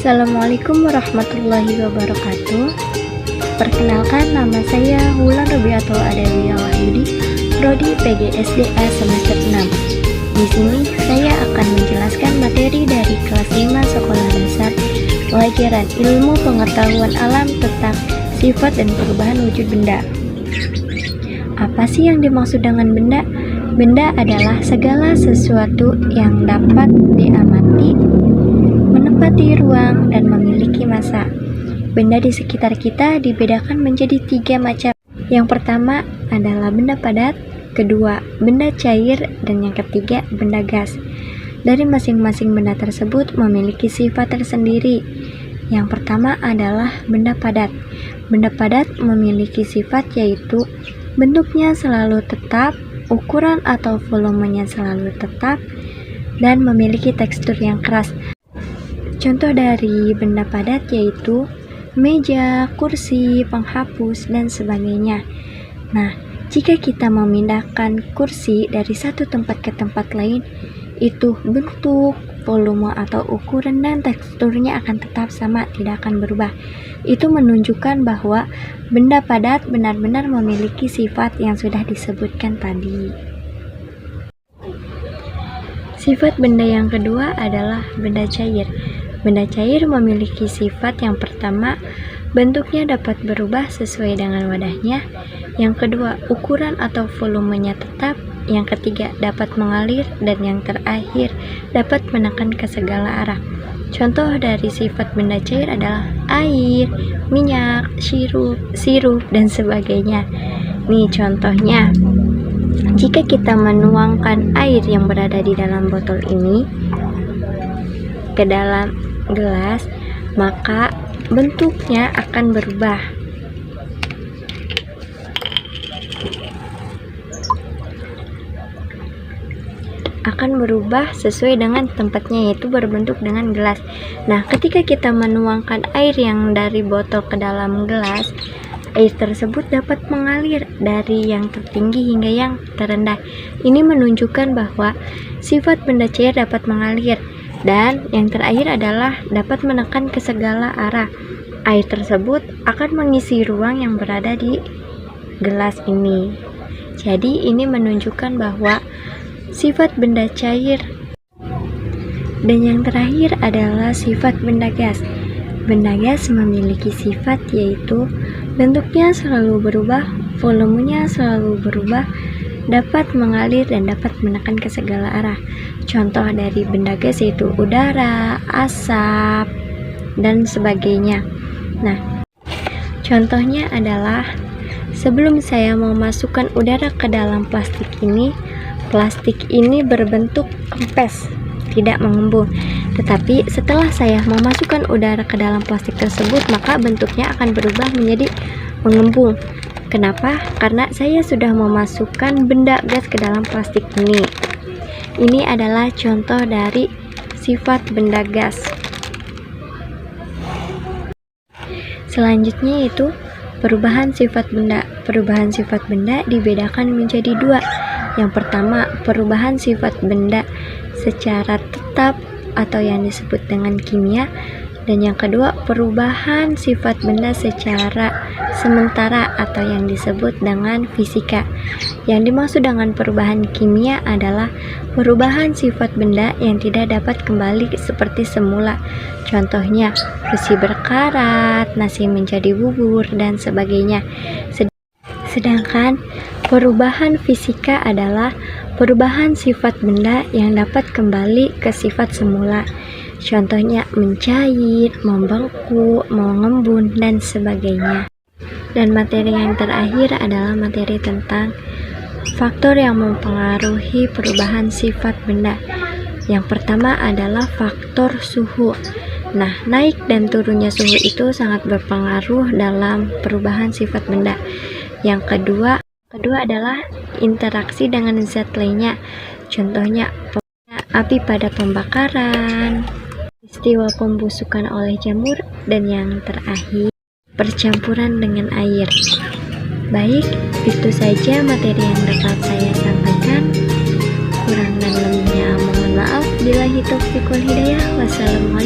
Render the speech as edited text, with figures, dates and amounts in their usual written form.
Assalamualaikum warahmatullahi wabarakatuh. Perkenalkan, nama saya Wulan Robiatul Adawiyah Wahyudi, Prodi PGSDA semester 6. Di sini saya akan menjelaskan materi dari kelas 5 Sekolah Dasar Pelajaran Ilmu Pengetahuan Alam tentang sifat dan perubahan wujud benda. Apa sih yang dimaksud dengan benda? Benda adalah segala sesuatu yang dapat diamati, menempati ruang, dan memiliki massa. Benda di sekitar kita dibedakan menjadi 3 macam. Yang pertama adalah benda padat, kedua benda cair, dan yang ketiga benda gas. Dari masing-masing benda tersebut memiliki sifat tersendiri. Yang pertama adalah benda padat. Benda padat memiliki sifat yaitu bentuknya selalu tetap, ukuran atau volumenya selalu tetap, dan memiliki tekstur yang keras. Contoh dari benda padat yaitu meja, kursi, penghapus, dan sebagainya. Nah, jika kita memindahkan kursi dari satu tempat ke tempat lain, itu bentuk, volume atau ukuran dan teksturnya akan tetap sama, tidak akan berubah. Itu menunjukkan bahwa benda padat benar-benar memiliki sifat yang sudah disebutkan tadi. Sifat benda yang kedua adalah benda cair. Benda cair memiliki sifat yang pertama, bentuknya dapat berubah sesuai dengan wadahnya. Yang kedua, ukuran atau volumenya tetap. Yang ketiga, dapat mengalir. Dan yang terakhir, dapat menekan ke segala arah. Contoh dari sifat benda cair adalah air, minyak, sirup, dan sebagainya. Nih contohnya, jika kita menuangkan air yang berada di dalam botol ini ke dalam gelas, maka bentuknya akan berubah. Sesuai dengan tempatnya, yaitu berbentuk dengan gelas. Nah, ketika kita menuangkan air yang dari botol ke dalam gelas, air tersebut dapat mengalir dari yang tertinggi hingga yang terendah. Ini menunjukkan bahwa sifat benda cair dapat mengalir. Dan yang terakhir adalah dapat menekan ke segala arah. Air tersebut akan mengisi ruang yang berada di gelas ini. Jadi ini menunjukkan bahwa sifat benda cair. Dan yang terakhir adalah sifat benda gas. Benda gas memiliki sifat yaitu bentuknya selalu berubah, volumenya selalu berubah, dapat mengalir dan dapat menekan ke segala arah. Contoh dari benda gas yaitu udara, asap, dan sebagainya. Nah, contohnya adalah sebelum saya memasukkan udara ke dalam plastik ini berbentuk kempes, tidak mengembung. Tetapi setelah saya memasukkan udara ke dalam plastik tersebut, maka bentuknya akan berubah menjadi mengembung. Kenapa? Karena saya sudah memasukkan benda gas ke dalam plastik ini. Ini adalah contoh dari sifat benda gas. Selanjutnya yaitu perubahan sifat benda. Perubahan sifat benda dibedakan menjadi 2. Yang pertama, perubahan sifat benda secara tetap atau yang disebut dengan kimia. Dan yang kedua, perubahan sifat benda secara sementara atau yang disebut dengan fisika. Yang dimaksud dengan perubahan kimia adalah perubahan sifat benda yang tidak dapat kembali seperti semula. Contohnya, besi berkarat, nasi menjadi bubur, dan sebagainya. Sedangkan perubahan fisika adalah perubahan sifat benda yang dapat kembali ke sifat semula. Contohnya mencair, membengkak, mengembun, dan sebagainya. Dan materi yang terakhir adalah materi tentang faktor yang mempengaruhi perubahan sifat benda. Yang pertama adalah faktor suhu. Nah, naik dan turunnya suhu itu sangat berpengaruh dalam perubahan sifat benda. Yang kedua adalah interaksi dengan zat lainnya. Contohnya api pada pembakaran, peristiwa pembusukan oleh jamur, dan yang terakhir percampuran dengan air. Baik, itu saja materi yang dapat saya sampaikan. Kurang dan lebihnya mohon maaf. Billahi taufiq wal hidayah. Wassalamualaikum